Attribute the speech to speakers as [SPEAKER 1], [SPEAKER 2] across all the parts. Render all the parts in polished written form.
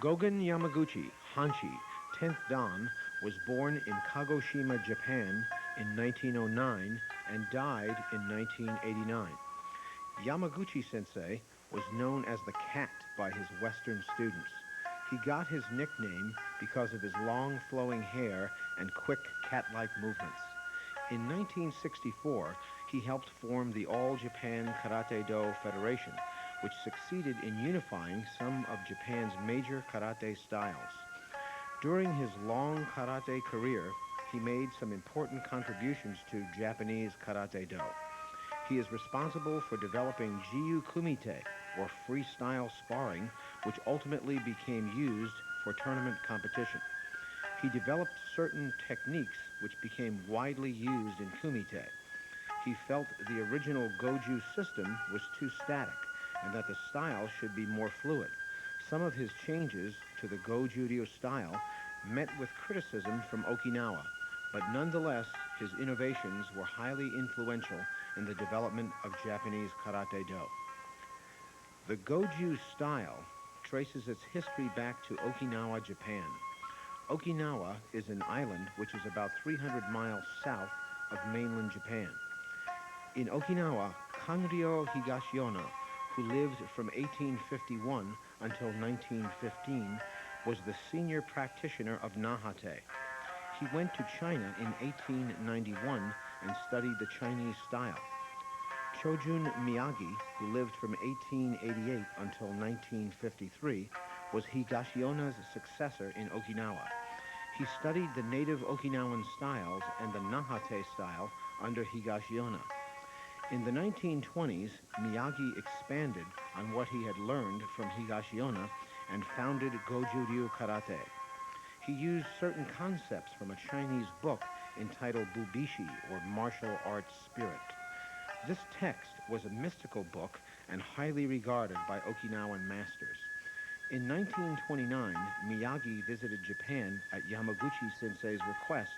[SPEAKER 1] Gogen Yamaguchi, Hanshi, 10th Dan, was born in Kagoshima, Japan in 1909 and died in 1989. Yamaguchi Sensei was known as the Cat by his Western students. He got his nickname because of his long flowing hair and quick cat-like movements. In 1964, he helped form the All Japan Karate-Do Federation, which succeeded in unifying some of Japan's major karate styles. During his long karate career, he made some important contributions to Japanese karate-do. He is responsible for developing Jiu Kumite, or freestyle sparring, which ultimately became used for tournament competition. He developed certain techniques which became widely used in Kumite. He felt the original Goju system was too static and that the style should be more fluid. Some of his changes to the Goju Ryu style met with criticism from Okinawa, but nonetheless his innovations were highly influential in the development of Japanese karate-do. The Goju style traces its history back to Okinawa, Japan. Okinawa is an island which is about 300 miles south of mainland Japan. In Okinawa, Kanryo Higashiono, who lived from 1851 until 1915, was the senior practitioner of Nahate. He went to China in 1891 and studied the Chinese style. Chojun Miyagi, who lived from 1888 until 1953, was Higashiona's successor in Okinawa. He studied the native Okinawan styles and the Nahate style under Higashiona. In the 1920s, Miyagi expanded on what he had learned from Higashiona and founded Goju Ryu Karate. He used certain concepts from a Chinese book entitled Bubishi, or Martial Arts Spirit. This text was a mystical book and highly regarded by Okinawan masters. In 1929, Miyagi visited Japan at Yamaguchi Sensei's request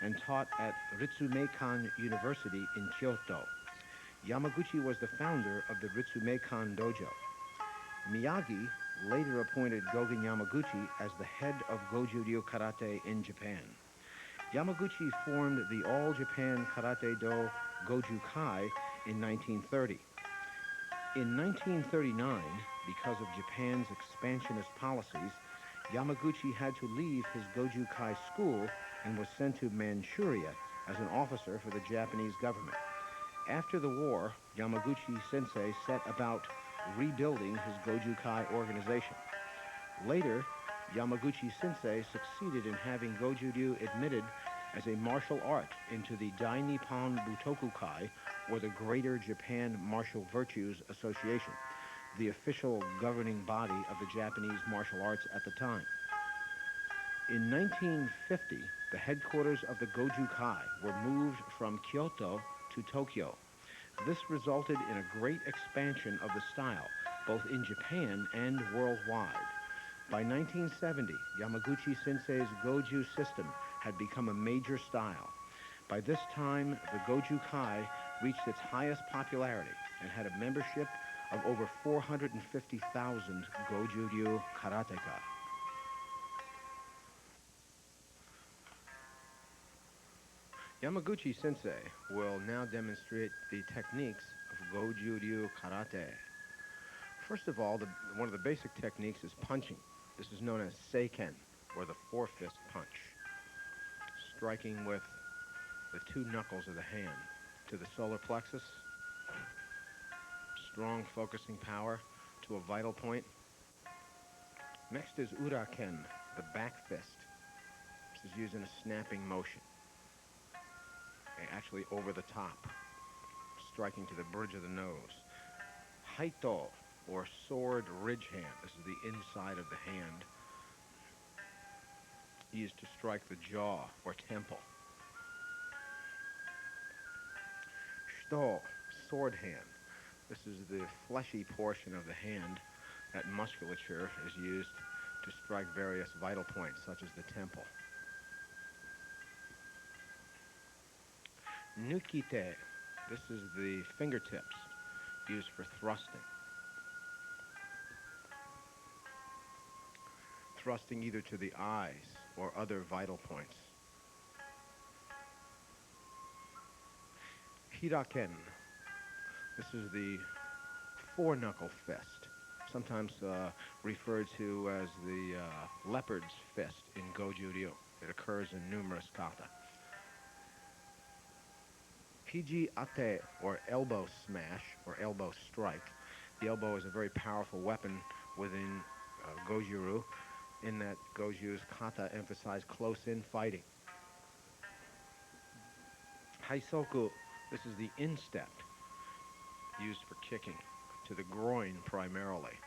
[SPEAKER 1] and taught at Ritsumeikan University in Kyoto. Yamaguchi was the founder of the Ritsumeikan Dojo. Miyagi later appointed Gogen Yamaguchi as the head of Goju Ryu Karate in Japan. Yamaguchi formed the All Japan Karate-Do Goju-Kai in 1930. In 1939, because of Japan's expansionist policies, Yamaguchi had to leave his Goju-Kai school and was sent to Manchuria as an officer for the Japanese government. After the war, Yamaguchi Sensei set about rebuilding his Goju-Kai organization. Later, Yamaguchi Sensei succeeded in having Goju Ryu admitted as a martial art into the Dai Nippon Butoku-Kai, or the Greater Japan Martial Virtues Association, the official governing body of the Japanese martial arts at the time. In 1950, the headquarters of the Goju-Kai were moved from Kyoto to Tokyo. This resulted in a great expansion of the style, both in Japan and worldwide. By 1970, Yamaguchi Sensei's Goju system had become a major style. By this time, the Goju-Kai reached its highest popularity and had a membership of over 450,000 Goju Ryu karateka. Yamaguchi Sensei will now demonstrate the techniques of Goju Ryu Karate. First of all, one of the basic techniques is punching. This is known as Seiken, or the four-fist punch, striking with the two knuckles of the hand to the solar plexus, strong focusing power to a vital point. Next is Uraken, the back fist. This is used in a snapping motion, actually over the top, striking to the bridge of the nose. Haito, or sword ridge hand. This is the inside of the hand, used to strike the jaw or temple. Shito, sword hand. This is the fleshy portion of the hand. That musculature is used to strike various vital points, such as the temple. Nukite. This is the fingertips used for thrusting. thrusting either to the eyes or other vital points. Hiraken. This is the four-knuckle fist, sometimes referred to as the leopard's fist in Goju Ryu. It occurs in numerous kata. Hiji ate, or elbow smash, or elbow strike. The elbow is a very powerful weapon within Goju Ryu, in that Goju's kata emphasize close-in fighting. Haisoku, this is the instep, used for kicking, to the groin primarily.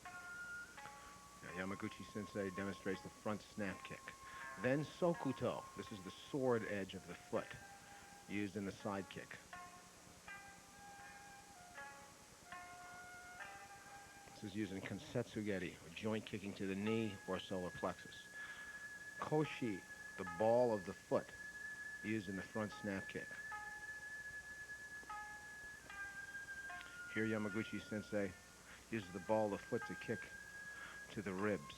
[SPEAKER 1] Now, Yamaguchi Sensei demonstrates the front snap kick. Then Sokuto, this is the sword edge of the foot, used in the side kick. This is used in Kansetsugeri, or joint kicking to the knee or solar plexus. Koshi, the ball of the foot, used in the front snap kick. Here Yamaguchi Sensei uses the ball of the foot to kick to the ribs.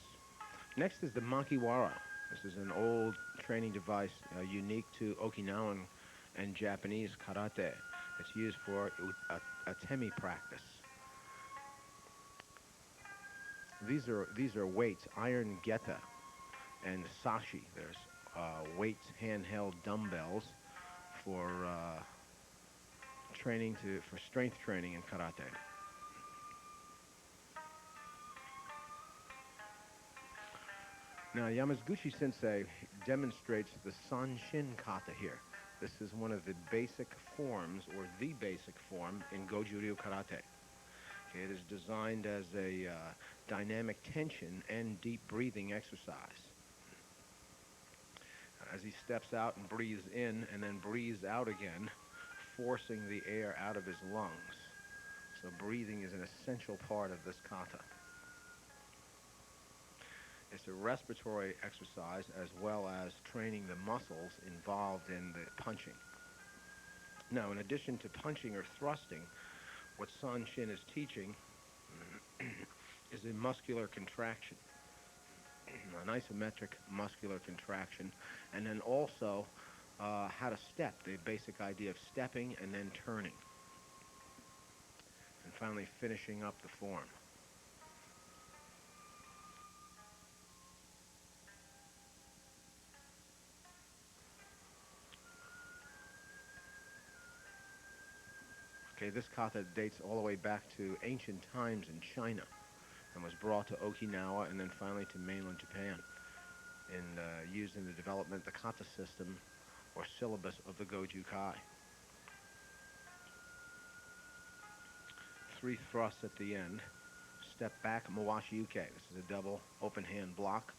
[SPEAKER 1] Next is the makiwara. This is an old training device unique to Okinawan and Japanese karate. It's used for atemi practice. These are weights, iron geta and sashi. There's weights, handheld dumbbells for for strength training in karate. Now, Yamaguchi Sensei demonstrates the Seiyunchin Kata here. This is one of the basic forms, or the basic form, in Goju Ryu Karate. Okay, it is designed as a dynamic tension and deep breathing exercise. As he steps out and breathes in, and then breathes out again, forcing the air out of his lungs. So breathing is an essential part of this kata. It's a respiratory exercise as well as training the muscles involved in the punching. Now, in addition to punching or thrusting, what Sanchin is teaching is a muscular contraction, an isometric muscular contraction, and then also how to step, the basic idea of stepping and then turning, and finally finishing up the form. Okay, this kata dates all the way back to ancient times in China and was brought to Okinawa and then finally to mainland Japan and used in the development of the kata system or syllabus of the Goju-Kai. 3 thrusts at the end. Step back, Mawashi Uke. This is a double open hand block.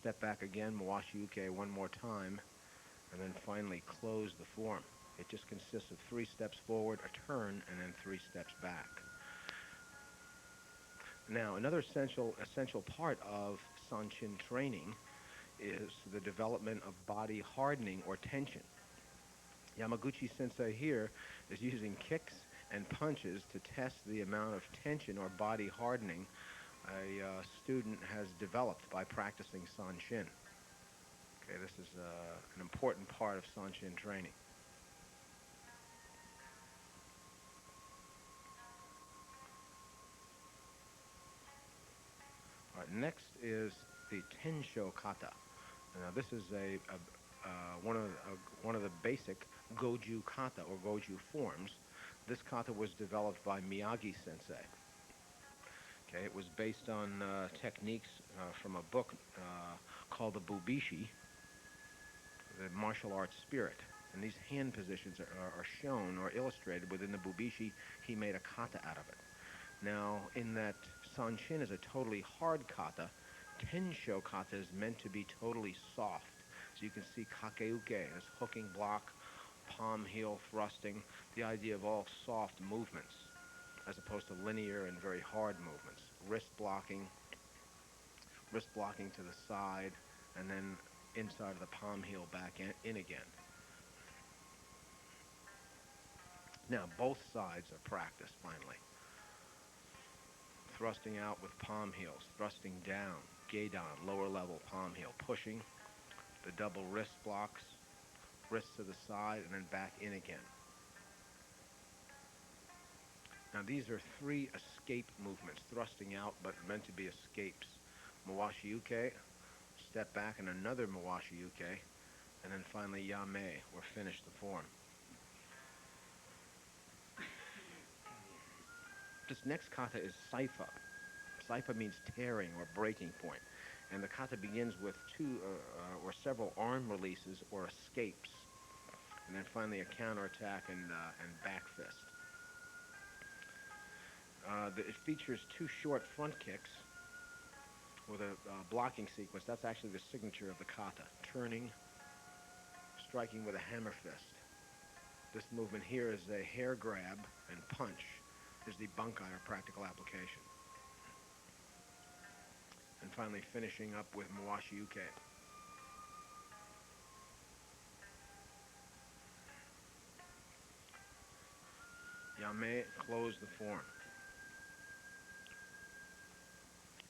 [SPEAKER 1] Step back again, Mawashi Uke one more time, and then finally close the form. It just consists of 3 steps forward, a turn, and then 3 steps back. Now, another essential part of Sanchin training is the development of body hardening or tension. Yamaguchi Sensei here is using kicks and punches to test the amount of tension or body hardening a student has developed by practicing Sanchin. Okay, this is an important part of Sanchin training. All right, next is the Tensho Kata. Now, this is one of the basic Goju Kata or Goju forms. This kata was developed by Miyagi Sensei. Okay, it was based on techniques from a book called the Bubishi, the martial arts spirit. And these hand positions are shown or illustrated within the Bubishi. He made a kata out of it. Now, in that Sanchin is a totally hard kata, Tensho Kata is meant to be totally soft. So you can see kakeuke as hooking block, palm heel thrusting, the idea of all soft movements as opposed to linear and very hard movements. Wrist blocking to the side, and then inside of the palm heel back in again. Now both sides are practiced finally. thrusting out with palm heels, thrusting down, gedan, lower level palm heel, pushing, the double wrist blocks, wrists to the side, and then back in again. Now these are three escape movements, thrusting out but meant to be escapes. Mawashi uke, step back and another mawashi uke, and then finally yame, or finish the form. This next kata is Saifa. Saifa means tearing or breaking point, and the kata begins with two or several arm releases or escapes, and then finally a counterattack and back fist. It features two short front kicks with a blocking sequence. That's actually the signature of the kata, turning, striking with a hammer fist. This movement here is a hair grab and punch. Is the bunkai or practical application. And finally finishing up with mawashi uke. Yame, close the form.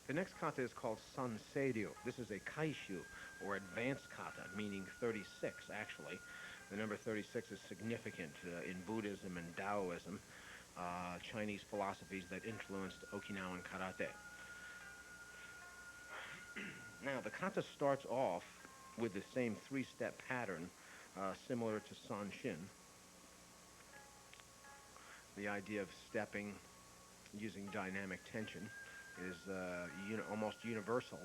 [SPEAKER 1] The next kata is called Sanseiryu. This is a kaishu, or advanced kata, meaning 36, actually. The number 36 is significant in Buddhism and Taoism, Chinese philosophies that influenced Okinawan karate. Now, the kata starts off with the same three-step pattern, similar to Sanshin. The idea of stepping using dynamic tension is almost universal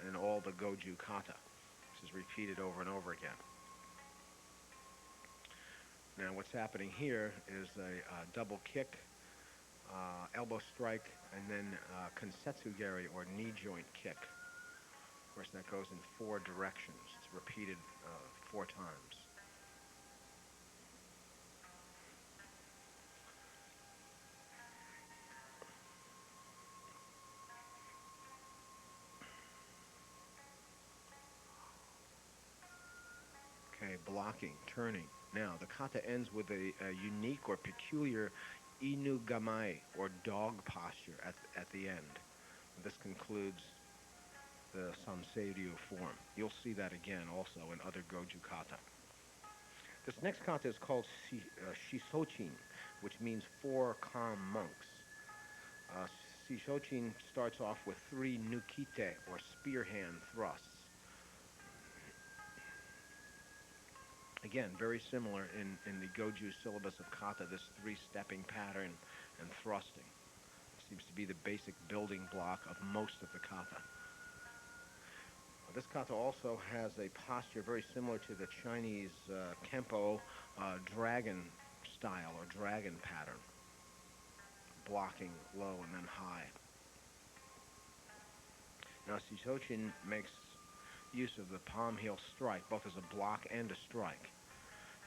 [SPEAKER 1] in all the Goju Kata. This is repeated over and over again. Now what's happening here is a double kick, elbow strike, and then Kansetsugeri, or knee joint kick. Of course, that goes in four directions. It's repeated 4 times. Okay, blocking, turning. Now, the kata ends with a unique or peculiar inugamai, or dog posture, at the end. This concludes the Sanseiryu form. You'll see that again also in other Goju Kata. This next kata is called Shisochin, which means 4 calm monks. Shisochin starts off with 3 nukite, or spear hand thrusts. Again, very similar in the Goju syllabus of kata, this 3-stepping pattern and thrusting. Seems to be the basic building block of most of the kata. This kata also has a posture very similar to the Chinese Kempo dragon style, or dragon pattern. Blocking low and then high. Now, Shisochin makes use of the palm heel strike, both as a block and a strike.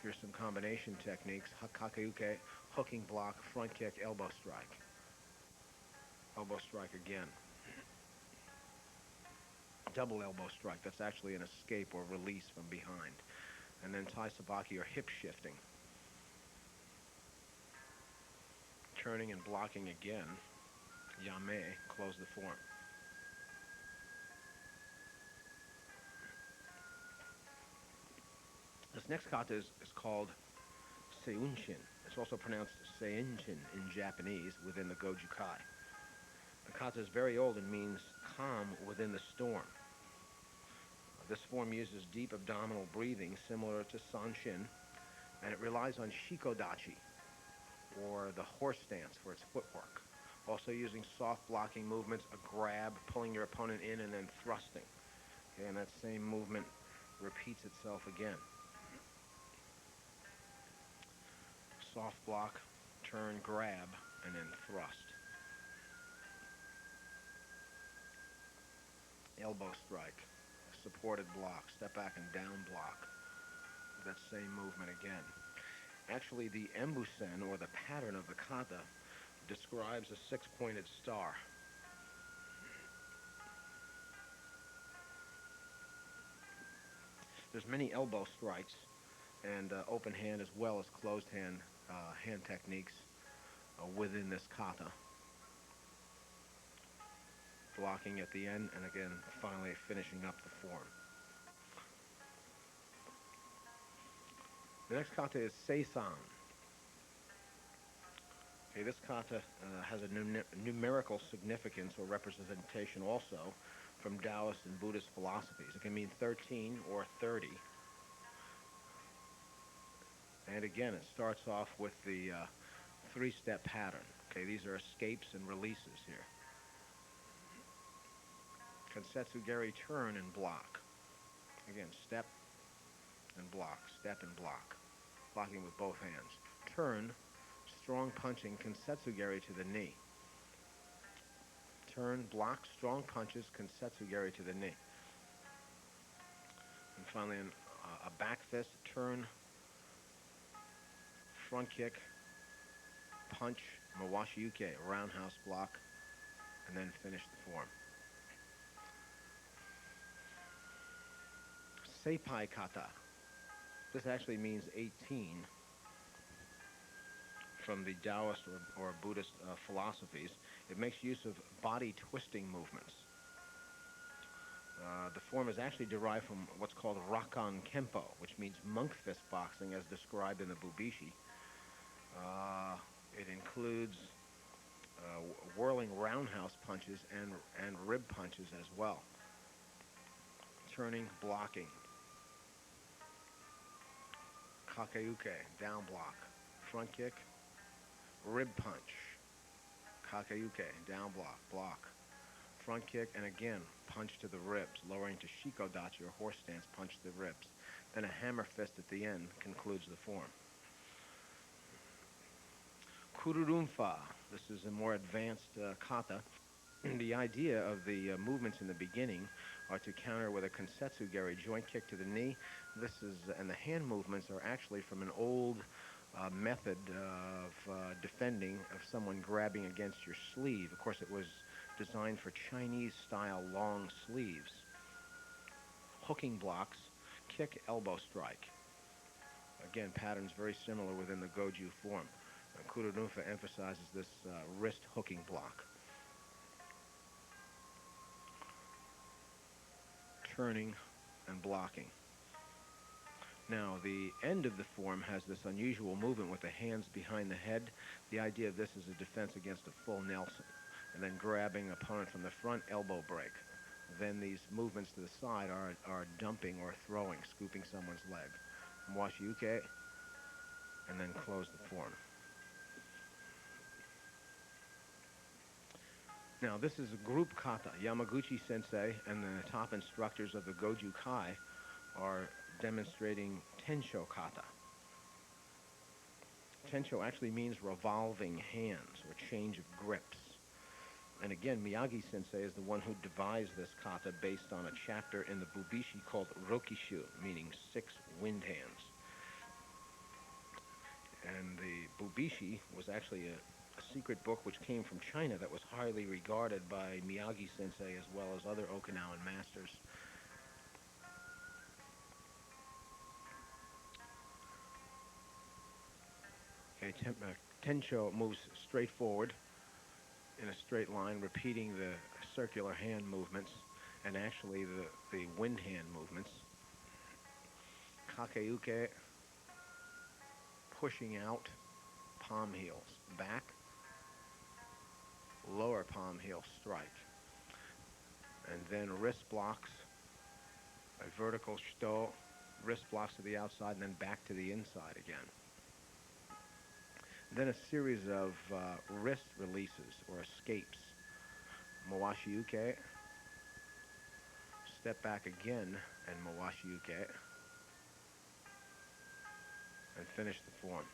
[SPEAKER 1] Here's some combination techniques. Hakakeuke, hooking block, front kick, elbow strike. Elbow strike again. Double elbow strike. That's actually an escape or release from behind. And then tai sabaki, or hip shifting. Turning and blocking again. Yame, close the form. This next kata is called Seiyunchin. It's also pronounced Seinchin in Japanese within the Goju-Kai. The kata is very old and means calm within the storm. This form uses deep abdominal breathing similar to Sanshin, and it relies on shikodachi, or the horse stance, for its footwork. Also using soft blocking movements, a grab, pulling your opponent in, and then thrusting. Okay, and that same movement repeats itself again. Soft block, turn, grab, and then thrust. Elbow strike, supported block, step back and down block. That same movement again. Actually, the embusen, or the pattern of the kata, describes a 6-pointed star. There's many elbow strikes and open hand as well as closed hand techniques within this kata. blocking at the end, and again, finally finishing up the form. The next kata is Seisan. Okay, this kata has a numerical significance or representation also from Taoist and Buddhist philosophies. It can mean 13 or 30. And again, it starts off with the three-step pattern. Okay, these are escapes and releases here. Kansetsugeri, turn and block. Again, step and block, step and block. Blocking with both hands. Turn, strong punching, Kansetsugeri to the knee. Turn, block, strong punches, Kansetsugeri to the knee. And finally, a back fist, turn, front kick, punch, Mawashi Uke, roundhouse block, and then finish the form. Seipai Kata. This actually means 18 from the Taoist or Buddhist philosophies. It makes use of body twisting movements. The form is actually derived from what's called Rakan Kempo, which means monk fist boxing as described in the Bubishi. It includes whirling roundhouse punches and rib punches as well. Turning, blocking. Kakeuke, down block. Front kick, rib punch. Kakeuke, down block, block. Front kick, and again, punch to the ribs, lowering to Shikodachi or horse stance, punch to the ribs. Then a hammer fist at the end concludes the form. Kururunfa, this is a more advanced kata. The idea of the movements in the beginning are to counter with a kansetsugeri, joint kick to the knee. And the hand movements are actually from an old method of defending of someone grabbing against your sleeve. Of course, it was designed for Chinese-style long sleeves. Hooking blocks, kick, elbow strike. Again, patterns very similar within the Goju form. Kururunfa emphasizes this wrist hooking block. Turning and blocking. Now, the end of the form has this unusual movement with the hands behind the head. The idea of this is a defense against a full Nelson, and then grabbing opponent from the front, elbow break. Then these movements to the side are dumping or throwing, scooping someone's leg. Mawashi Uke, and then close the form. Now, this is a group kata. Yamaguchi sensei and the top instructors of the Goju-Kai are demonstrating Tensho Kata. Tensho actually means revolving hands or change of grips. And again, Miyagi sensei is the one who devised this kata based on a chapter in the Bubishi called Rokishu, meaning 6 wind hands. And the Bubishi was actually a secret book which came from China that was highly regarded by Miyagi sensei as well as other Okinawan masters. Okay, Tensho moves straight forward in a straight line, repeating the circular hand movements and actually the wind hand movements. Kakeuke, pushing out, palm heels, back, lower palm heel strike. And then wrist blocks, a vertical shito, wrist blocks to the outside, and then back to the inside again. Then a series of wrist releases or escapes. Mawashi Uke, step back again, and Mawashi Uke, and finish the form.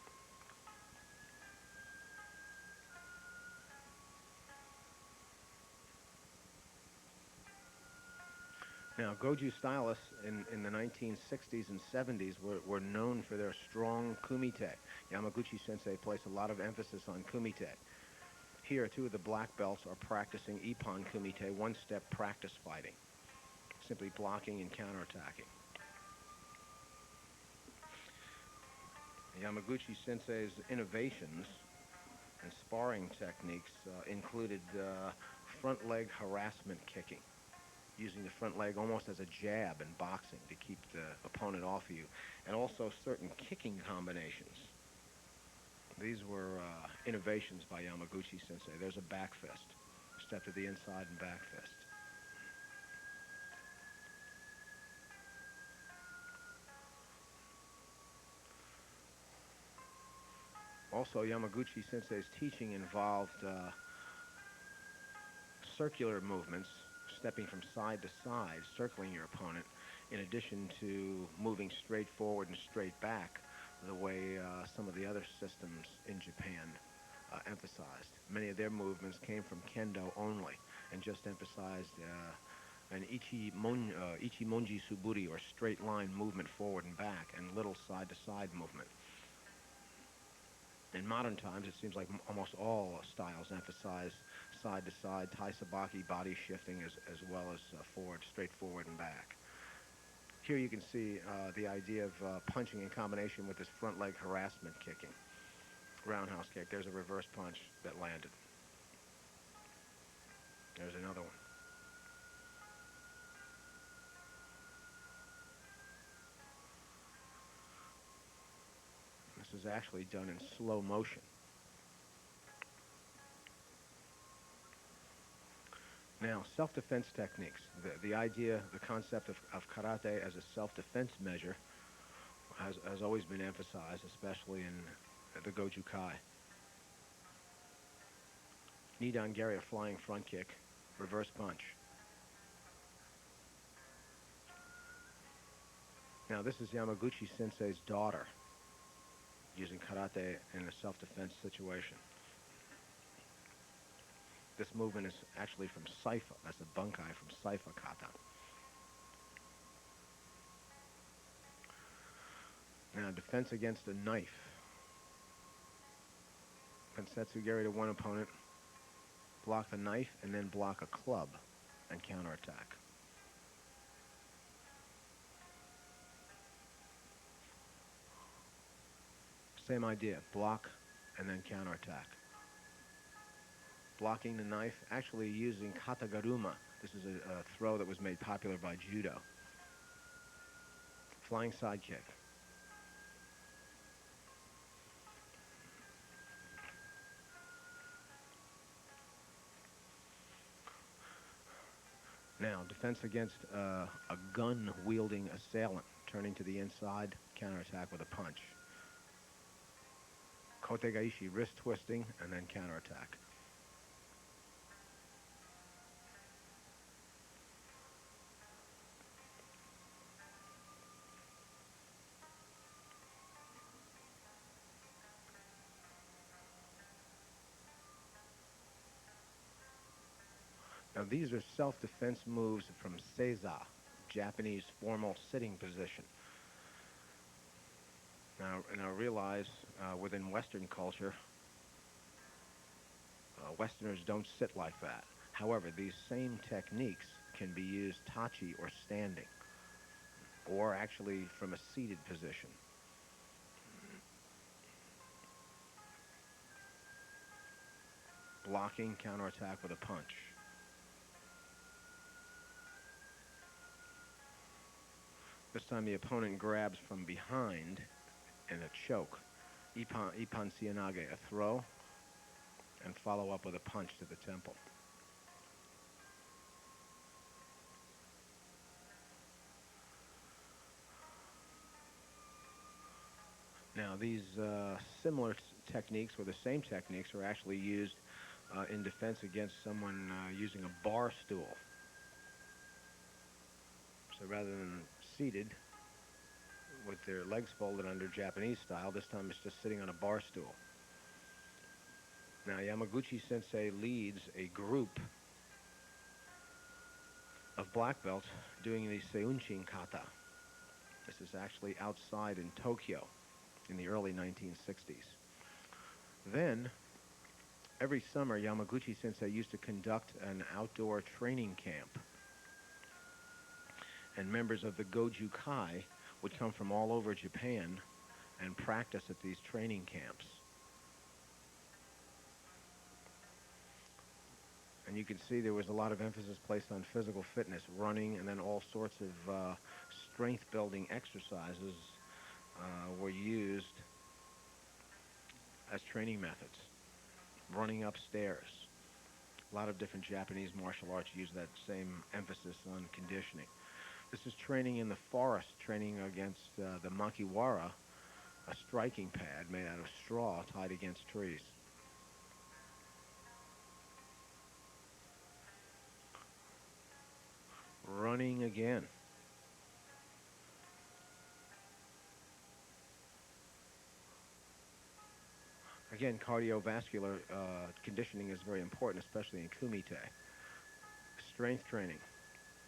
[SPEAKER 1] Now, Goju stylists in the 1960s and 70s were known for their strong kumite. Yamaguchi sensei placed a lot of emphasis on kumite. Here, 2 of the black belts are practicing ippon kumite, one-step practice fighting, simply blocking and counterattacking. Yamaguchi sensei's innovations and sparring techniques included front leg harassment kicking, using the front leg almost as a jab in boxing to keep the opponent off of you, and also certain kicking combinations. These were innovations by Yamaguchi sensei. There's a back fist, step to the inside and back fist. Also, Yamaguchi sensei's teaching involved circular movements, stepping from side to side, circling your opponent, in addition to moving straight forward and straight back, the way some of the other systems in Japan emphasized. Many of their movements came from kendo only and just emphasized an ichimonji suburi, or straight line movement forward and back, and little side-to-side movement. In modern times, it seems like almost all styles emphasize side-to-side, tai-sabaki, body shifting, as well as straight forward and back. Here you can see the idea of punching in combination with this front leg harassment kicking. Roundhouse kick. There's a reverse punch that landed. There's another one. This is actually done in slow motion. Now, self-defense techniques. The idea, the concept of karate as a self-defense measure has always been emphasized, especially in the Goju-Kai. Nidan Gari, a flying front kick, reverse punch. Now, this is Yamaguchi sensei's daughter using karate in a self-defense situation. This movement is actually from Saifa. That's a bunkai from Saifa Kata. Now, defense against a knife. Pensetsu Gari to one opponent, block the knife, and then block a club and counterattack. Same idea, block and then counterattack. Blocking the knife, actually using katagaruma. This is a throw that was made popular by judo. Flying side kick. Now, defense against a gun-wielding assailant, turning to the inside, counterattack with a punch. Kotegaishi, wrist twisting, and then counterattack. Now, these are self-defense moves from seiza, Japanese formal sitting position. Now realize, within Western culture, Westerners don't sit like that. However, these same techniques can be used tachi, or standing, or actually from a seated position. Blocking, counterattack with a punch. This time the opponent grabs from behind in a choke. Ipan Sianage, a throw, and follow up with a punch to the temple. Now, these similar techniques, or the same techniques, are actually used in defense against someone using a bar stool. So rather than seated with their legs folded under Japanese style, this time it's just sitting on a bar stool. Now, Yamaguchi sensei leads a group of black belts doing the Seiunchin Kata. This is actually outside in Tokyo in the early 1960s. Then, every summer, Yamaguchi sensei used to conduct an outdoor training camp. And members of the Goju-Kai would come from all over Japan and practice at these training camps. And you can see there was a lot of emphasis placed on physical fitness, running, and then all sorts of strength-building exercises were used as training methods. Running upstairs. A lot of different Japanese martial arts use that same emphasis on conditioning. This is training in the forest, training against the makiwara, a striking pad made out of straw tied against trees. Running again. Again, cardiovascular conditioning is very important, especially in kumite. Strength training,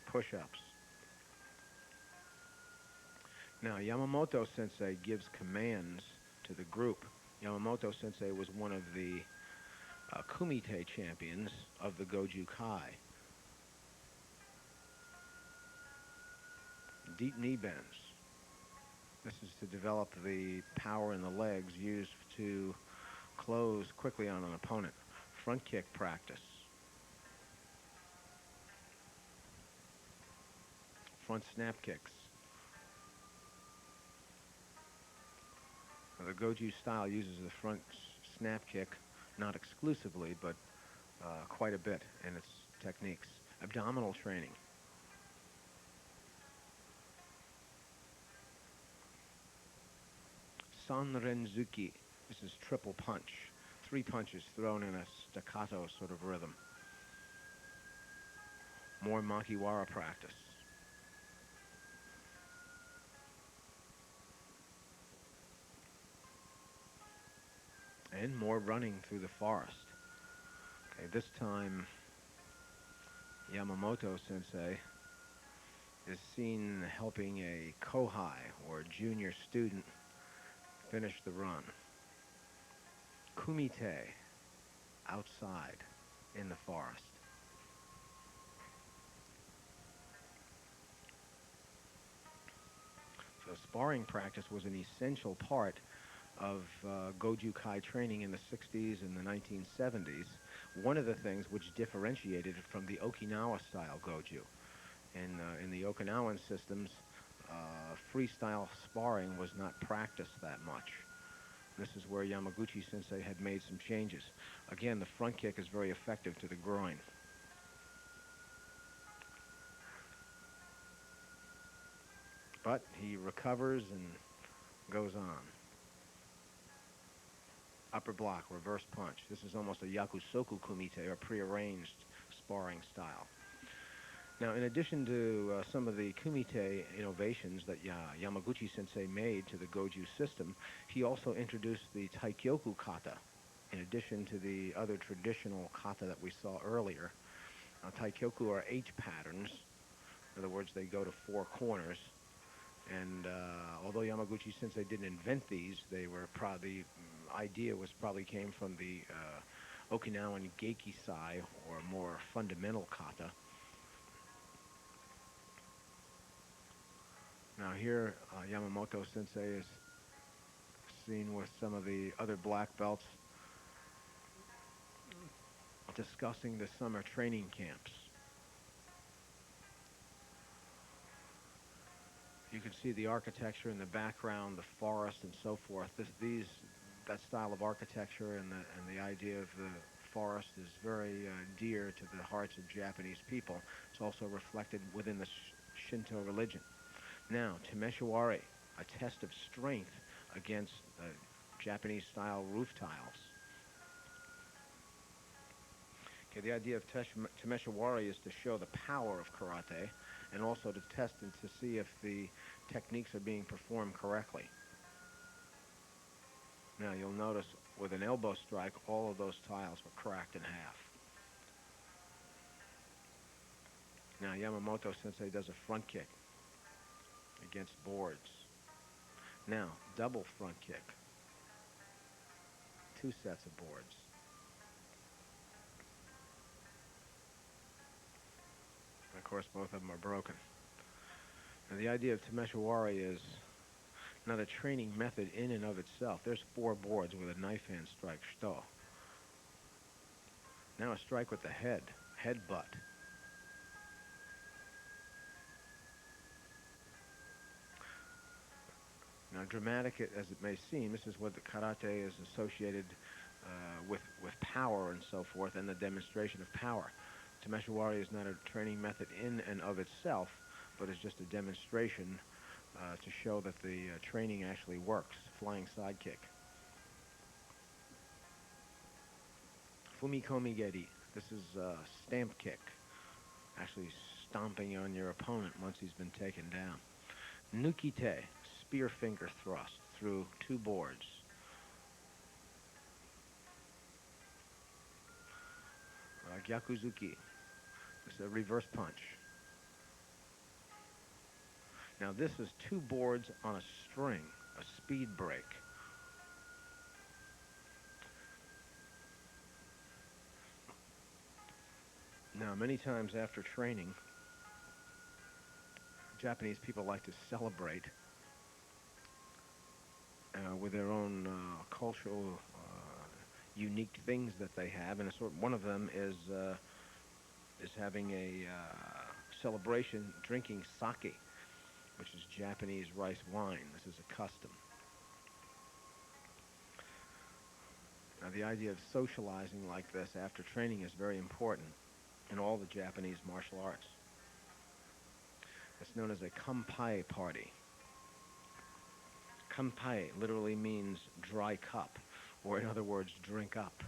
[SPEAKER 1] push-ups. Now, Yamamoto Sensei gives commands to the group. Yamamoto Sensei was one of the Kumite champions of the Goju-Kai. Deep knee bends. This is to develop the power in the legs used to close quickly on an opponent. Front kick practice. Front snap kicks. Now, the Goju style uses the front snap kick, not exclusively, but quite a bit in its techniques. Abdominal training. Sanrenzuki. This is triple punch. 3 punches thrown in a staccato sort of rhythm. More makiwara practice. And more running through the forest. Okay, this time Yamamoto Sensei is seen helping a kohai, or junior student, finish the run. Kumite, outside in the forest. So sparring practice was an essential part of Goju-Kai training in the 60s and the 1970s. One of the things which differentiated it from the Okinawa-style Goju. In the Okinawan systems, freestyle sparring was not practiced that much. This is where Yamaguchi Sensei had made some changes. Again, the front kick is very effective to the groin. But he recovers and goes on. Upper block, reverse punch. This is almost a yakusoku kumite, or prearranged sparring style. Now, in addition to some of the kumite innovations that Yamaguchi Sensei made to the Goju system, he also introduced the Taikyoku Kata, in addition to the other traditional kata that we saw earlier. Taikyoku are H patterns. In other words, they go to 4 corners. And although Yamaguchi Sensei didn't invent these, they were the idea was probably came from the Okinawan Geikisai, or more fundamental kata. Now here, Yamamoto Sensei is seen with some of the other black belts discussing the summer training camps. You can see the architecture in the background, the forest and so forth. That style of architecture and the idea of the forest is very dear to the hearts of Japanese people. It's also reflected within the Shinto religion. Now, Temeshiwari, a test of strength against Japanese-style roof tiles. Okay, the idea of Temeshiwari is to show the power of karate, and also to test and to see if the techniques are being performed correctly. Now, you'll notice with an elbow strike, all of those tiles were cracked in half. Now, Yamamoto Sensei does a front kick against boards. Now, double front kick. 2 sets of boards. And of course, both of them are broken. Now, the idea of Temeshiwari is not a training method in and of itself. There's 4 boards with a knife hand strike, shito. Now a strike with the head, headbutt. Now, dramatic as it may seem, this is what the karate is associated with power and so forth, and the demonstration of power. Tameshwari is not a training method in and of itself, but is just a demonstration to show that the training actually works. Flying sidekick. Fumikomi geri. This is a stamp kick, actually stomping on your opponent once he's been taken down. Nukite, spear finger thrust through two boards. Gyakuzuki, this is a reverse punch. Now this is two boards on a string, a speed break. Now many times after training, Japanese people like to celebrate with their own cultural unique things that they have, and one of them is having a celebration drinking sake, which is Japanese rice wine. This is a custom. Now, the idea of socializing like this after training is very important in all the Japanese martial arts. It's known as a kampai party. Kampai literally means dry cup, or in other words, drink up.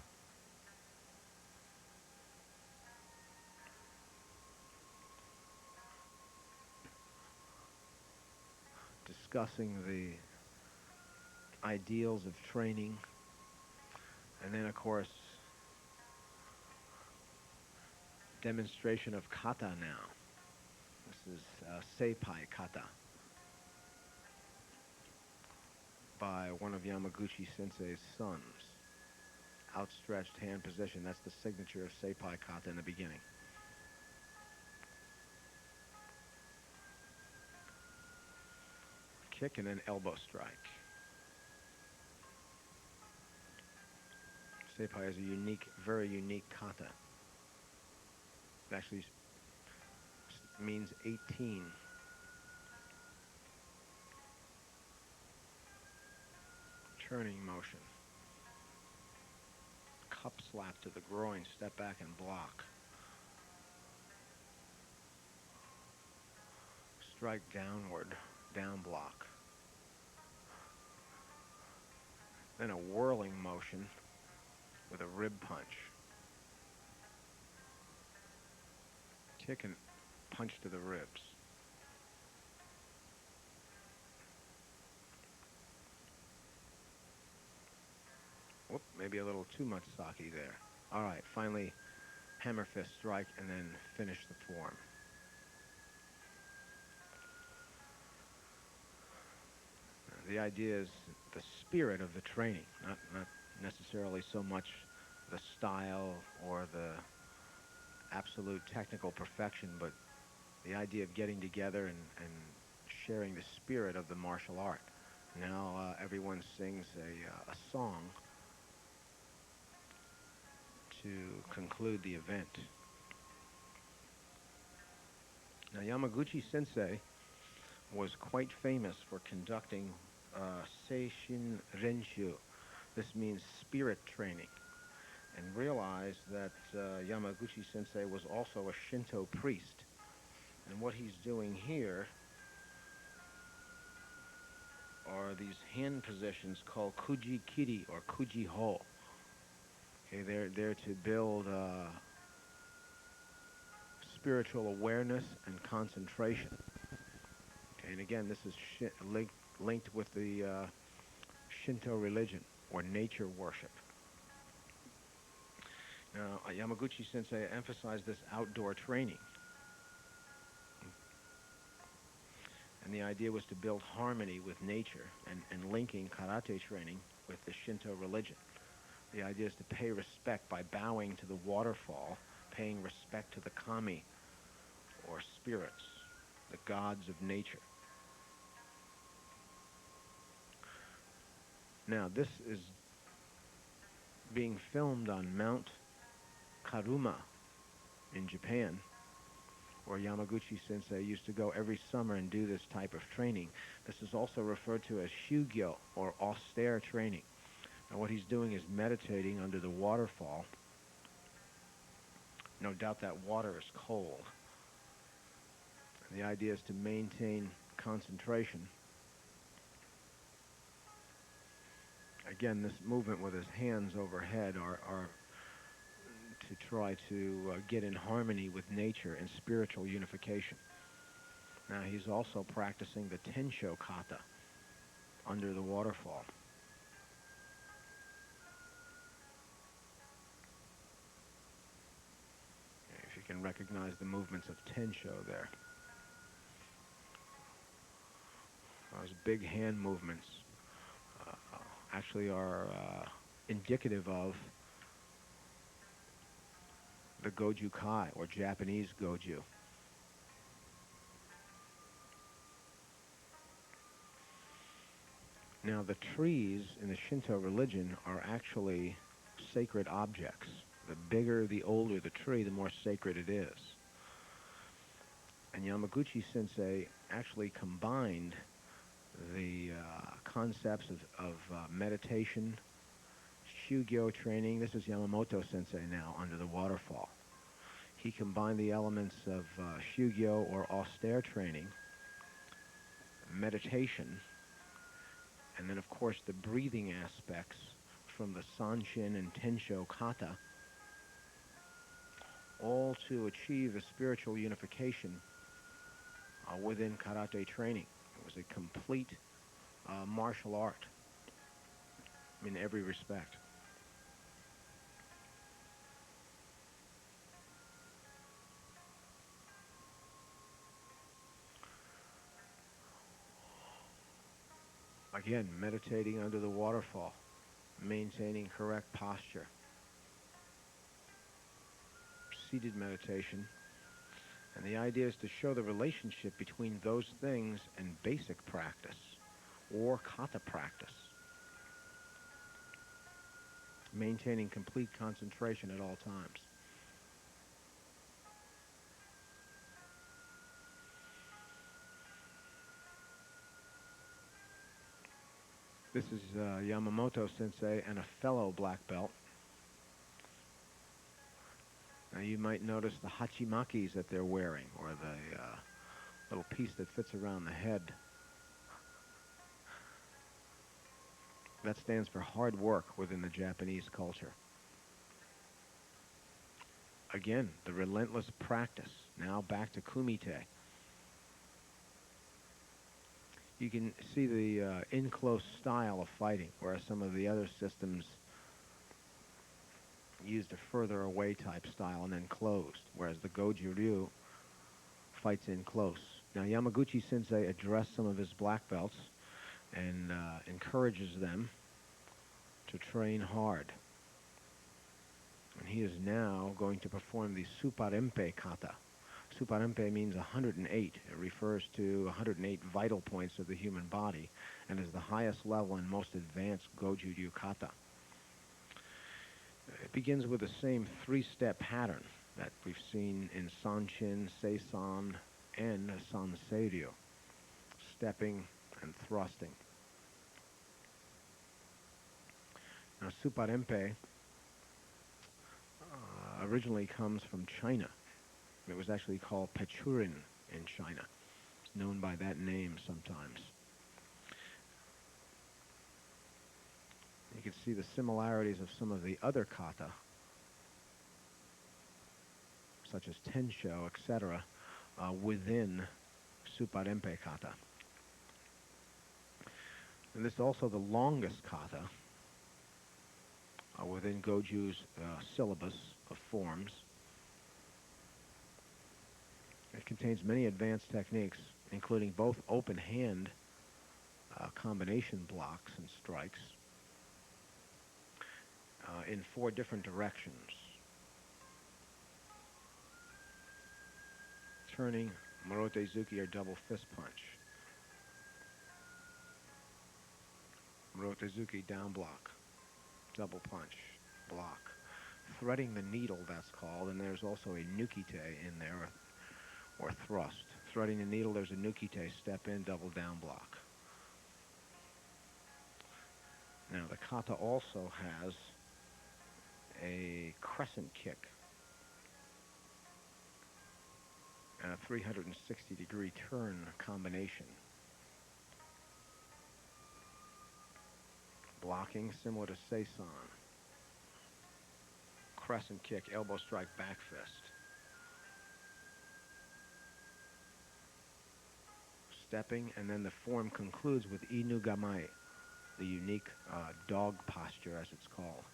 [SPEAKER 1] Discussing the ideals of training, and then, of course, demonstration of kata now. This is Seipai Kata by one of Yamaguchi Sensei's sons. Outstretched hand position, that's the signature of Seipai Kata in the beginning. Kick and then elbow strike. Seipai is a unique, very unique kata. It actually means 18. Turning motion. Cup slap to the groin, step back and block. Strike downward, down block. Then a whirling motion with a rib punch. Kick and punch to the ribs. Whoop, maybe a little too much sake there. All right, finally, hammer fist strike and then finish the form. The idea is the spirit of the training, not necessarily so much the style or the absolute technical perfection, but the idea of getting together and sharing the spirit of the martial art. Now everyone sings a song to conclude the event. Now Yamaguchi Sensei was quite famous for conducting Seishin Renshu. This means spirit training. And realized that Yamaguchi Sensei was also a Shinto priest. And what he's doing here are these hand positions called kuji kiri or kuji ho. Okay, they're to build spiritual awareness and concentration. Okay, and again, this is linked with the Shinto religion or nature worship. Now, Yamaguchi Sensei emphasized this outdoor training. And the idea was to build harmony with nature and linking karate training with the Shinto religion. The idea is to pay respect by bowing to the waterfall, paying respect to the kami, or spirits, the gods of nature. Now, this is being filmed on Mount Karuma in Japan, where Yamaguchi Sensei used to go every summer and do this type of training. This is also referred to as Shugyo, or austere training. Now what he's doing is meditating under the waterfall. No doubt that water is cold. And the idea is to maintain concentration. Again, this movement with his hands overhead are to try to get in harmony with nature and spiritual unification. Now he's also practicing the Tensho Kata under the waterfall. If you can recognize the movements of Tensho there. Those big hand movements actually are indicative of the Goju-Kai, or Japanese Goju. Now the trees in the Shinto religion are actually sacred objects. The bigger, the older the tree, the more sacred it is. And Yamaguchi Sensei actually combined the concepts of meditation, Shugyo training. This is Yamamoto Sensei now under the waterfall. He combined the elements of Shugyo, or austere training, meditation, and then of course the breathing aspects from the Sanchin and Tensho Kata, all to achieve a spiritual unification within karate training. It was a complete martial art in every respect. Again, meditating under the waterfall, maintaining correct posture, seated meditation, and the idea is to show the relationship between those things and basic practice, or kata practice. Maintaining complete concentration at all times. This is Yamamoto Sensei and a fellow black belt. Now you might notice the hachimakis that they're wearing, or the little piece that fits around the head. That stands for hard work within the Japanese culture. Again, the relentless practice. Now back to Kumite. You can see the in-close style of fighting, whereas some of the other systems used a further away type style and then closed, whereas the Goju Ryu fights in close. Now Yamaguchi Sensei addressed some of his black belts and encourages them to train hard. And he is now going to perform the Suparinpei Kata. Suparinpei means 108. It refers to 108 vital points of the human body and is the highest level and most advanced Goju Ryu Kata. It begins with the same three-step pattern that we've seen in Sanchin, Seisan, and Sanseiryu. Stepping and thrusting. Now Suparinpei originally comes from China. It was actually called Pechurin in China. It's known by that name sometimes. You can see the similarities of some of the other kata, such as Tensho, etc., within Suparinpei Kata. And this is also the longest kata within Goju's syllabus of forms. It contains many advanced techniques, including both open hand combination blocks and strikes in 4 different directions. Turning, Morotezuki, or double fist punch. Morotezuki, down block, double punch, block. threading the needle, that's called, and there's also a nukite in there, or thrust. Threading the needle, there's a nukite, step in, double down block. Now the kata also has a crescent kick, and a 360-degree turn combination. Blocking similar to Seisan. Crescent kick, elbow strike, back fist. Stepping, and then the form concludes with inugamai, the unique dog posture, as it's called.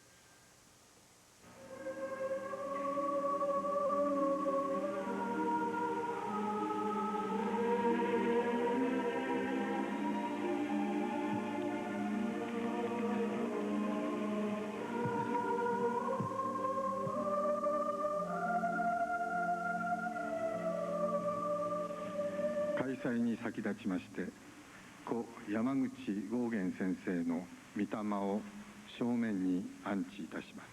[SPEAKER 2] 開催に先立ちまして、故山口ゴーゲン先生の御霊を正面に安置いたします。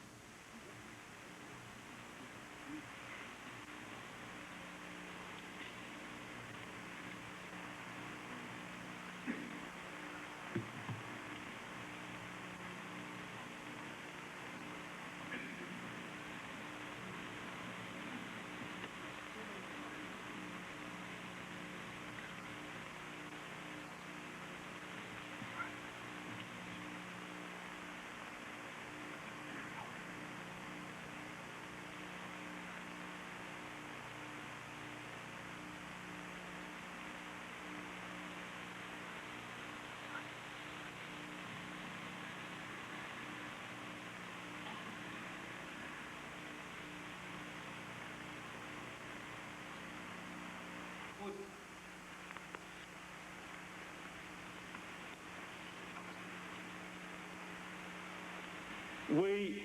[SPEAKER 3] We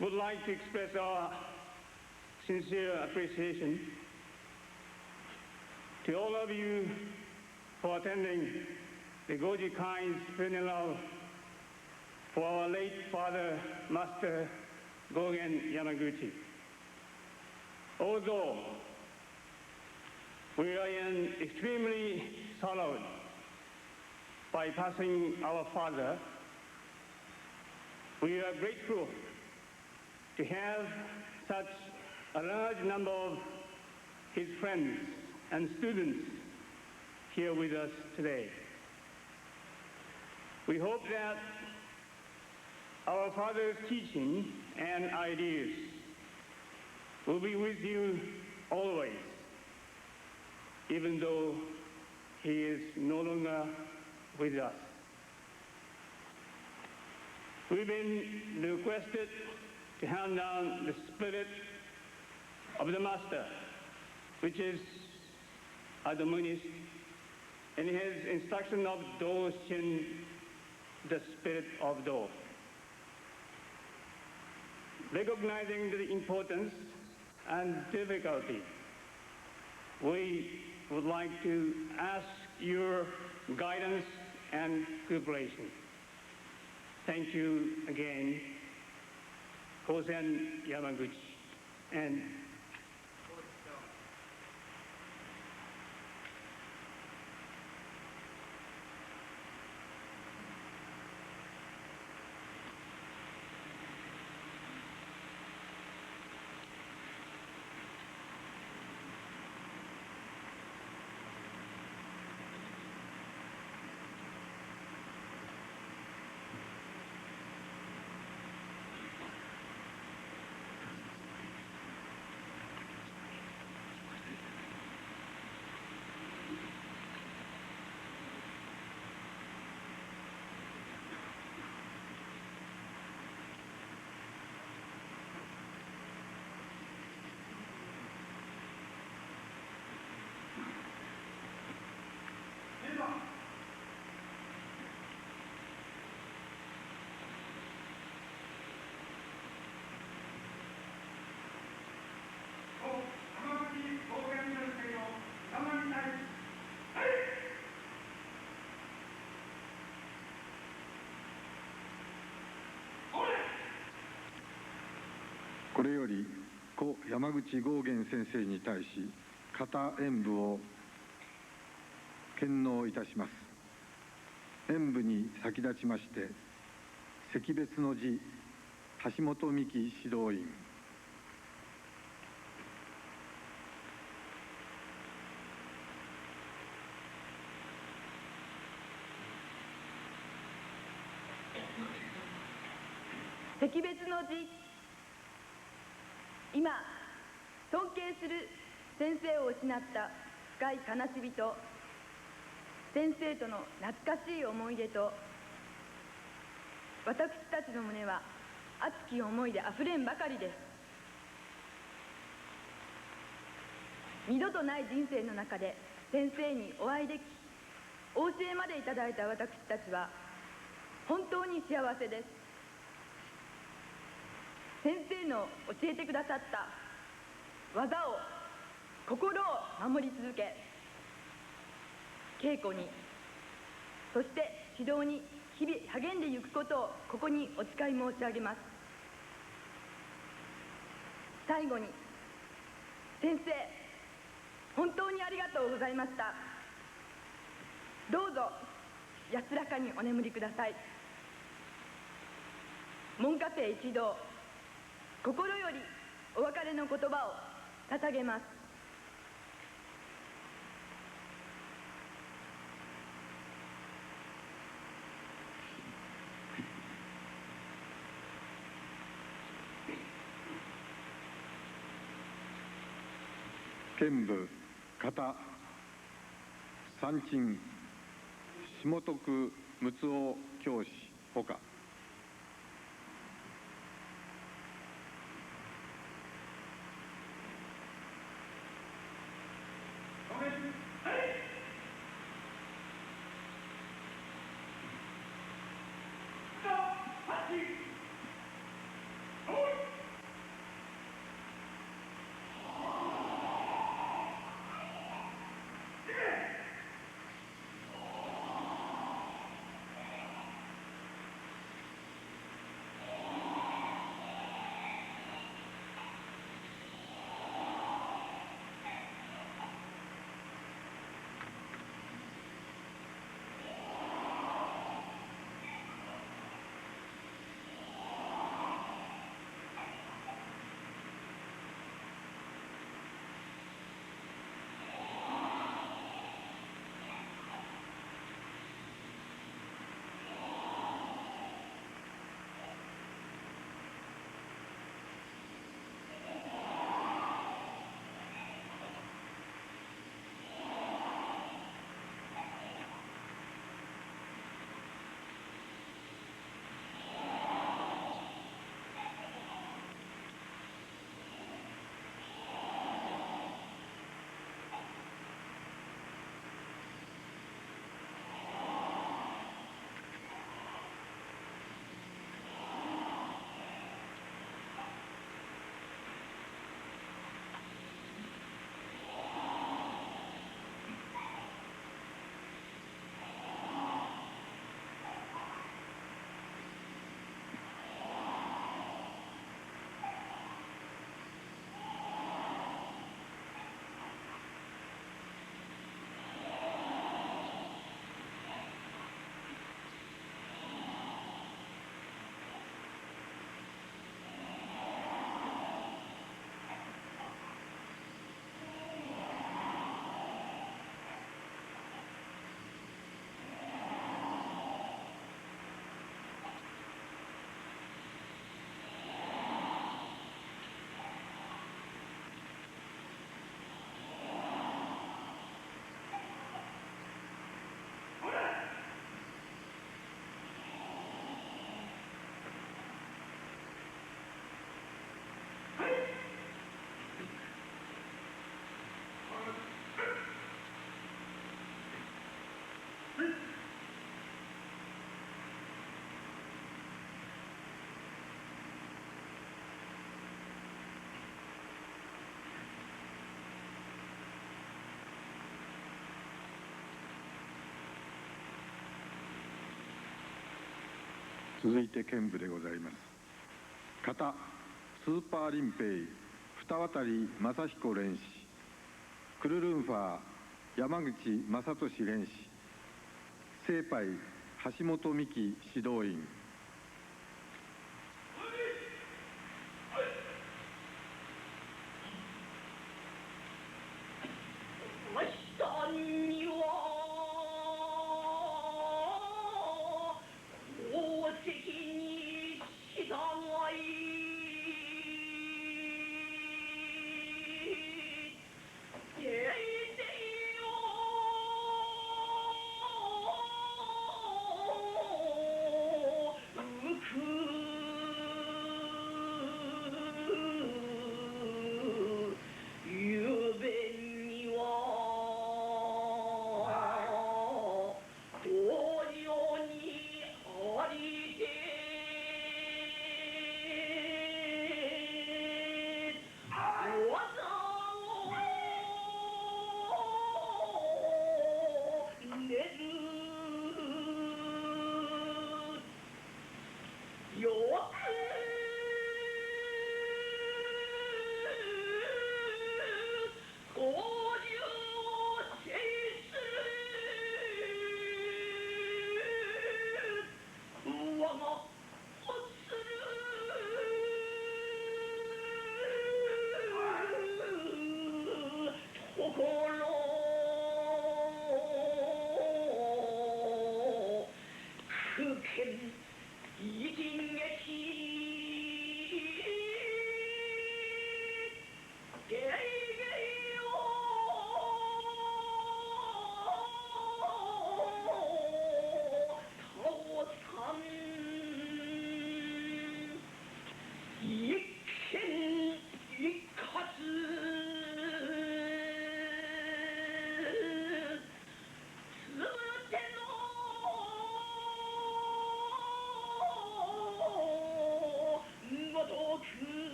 [SPEAKER 3] would like to express our sincere appreciation to all of you for attending the Goju-Kai's funeral for our late father, Master Gogen Yamaguchi. Although we are extremely sorrowed by passing our father, we are grateful to have such a large number of his friends and students here with us today. We hope that our father's teaching and ideas will be with you always, even though he is no longer with us. We've been requested to hand down the spirit of the master, which is admonished in his instruction of Do-Shin, the spirit of Do. Recognizing the importance and difficulty, we would like to ask your guidance and cooperation. Thank you again, Gogen Yamaguchi. And
[SPEAKER 2] これより故山口剛元先生に対し形演武を献納いたします。演武に先立ちまして惜別の辞橋本美希指導員、
[SPEAKER 4] 惜別の辞。今尊敬する先生を失った深い悲しみと先生との懐かしい思い出と私たちの胸は熱き思いであふれんばかりです。二度とない人生の中で先生にお会いできお教えまでいただいた私たちは本当に幸せです。先生の教えてくださった技を心を守り続け、稽古にそして指導に日々励んでいくことをここにお誓い申し上げます。最後に先生、本当にありがとうございました。どうぞ安らかにお眠りください。門下生一同、心よりお別れの言葉を捧げます。
[SPEAKER 2] 剣舞形三鎮下徳睦夫教師ほか。続いて剣舞でございます。形スーパーリンペイ二渡正彦連士、クルルンファー山口正俊連士、セーパイ橋本美希指導員。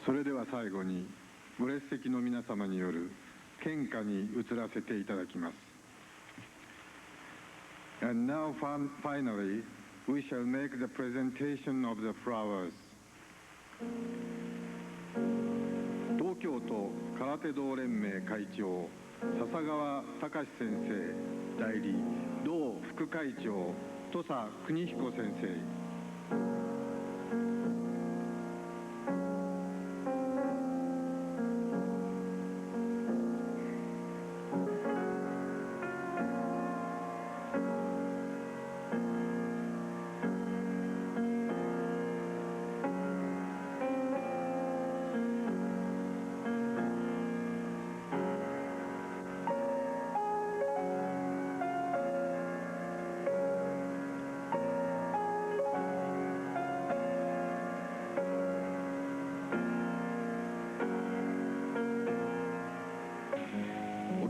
[SPEAKER 2] それでは最後にご列席の皆様による献花に移らせていただきます。And now finally, we shall make the presentation of the flowers. 東京都空手道連盟会長笹川隆先生代理同副会長土佐邦彦先生。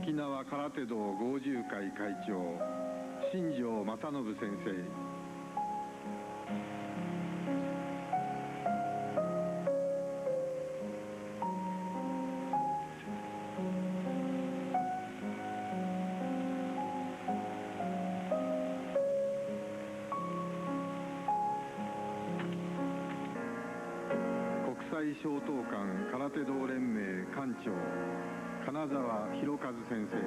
[SPEAKER 2] 沖縄空手道Goju-Kai会長新庄正信先生。国際小等間空手道連盟館長金沢博和先生。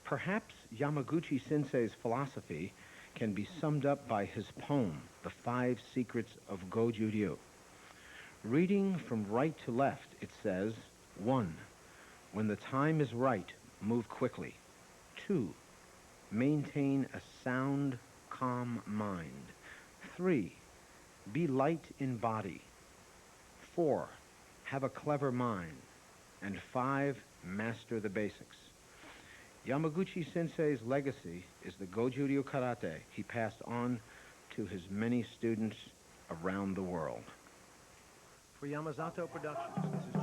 [SPEAKER 1] Perhaps Yamaguchi Sensei's philosophy can be summed up by his poem, The 5 Secrets of Goju Ryu. Reading from right to left, it says, 1. When the time is right, move quickly. 2. Maintain a sound, calm mind. 3. Be light in body. 4. Have a clever mind. And 5. Master the basics. Yamaguchi Sensei's legacy is the Goju Ryu karate he passed on to his many students around the world. For Yamazato Productions, this is